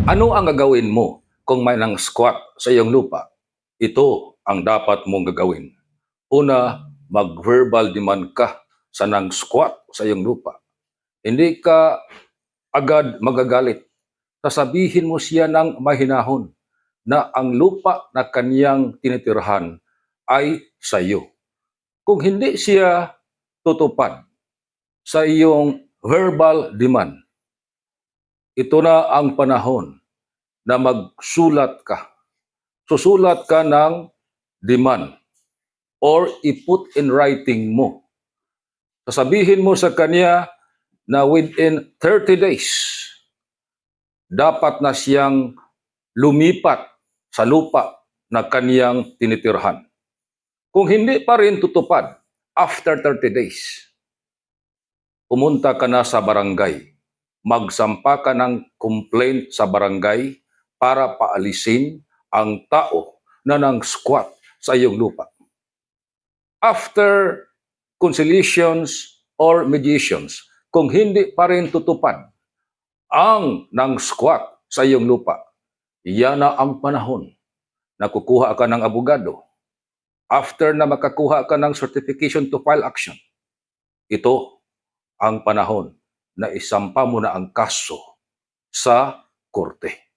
Ano ang gagawin mo kung may nang squat sa iyong lupa? Ito ang dapat mong gagawin. Una, mag-verbal demand ka sa nang squat sa iyong lupa. Hindi ka agad magagalit. Sasabihin mo siya ng mahinahon na ang lupa na kaniyang tinitirhan ay sa iyo. Kung hindi siya tutupad sa iyong verbal demand, ito na ang panahon na magsulat ka. Susulat ka ng demand or i-put in writing mo. Sasabihin mo sa kanya na within 30 days, dapat na siyang lumipat sa lupa na kaniyang tinitirhan. Kung hindi pa rin tutupad after 30 days, pumunta ka na sa barangay. Magsampa ka ng complaint sa barangay para paalisin ang tao na nang squat sa iyong lupa. After conciliations or mediations, kung hindi pa rin tutupad ang nang squat sa iyong lupa, iyan na ang panahon na kukuha ka ng abogado. After na makakuha ka ng certification to file action, ito ang panahon na isampa mo na ang kaso sa korte.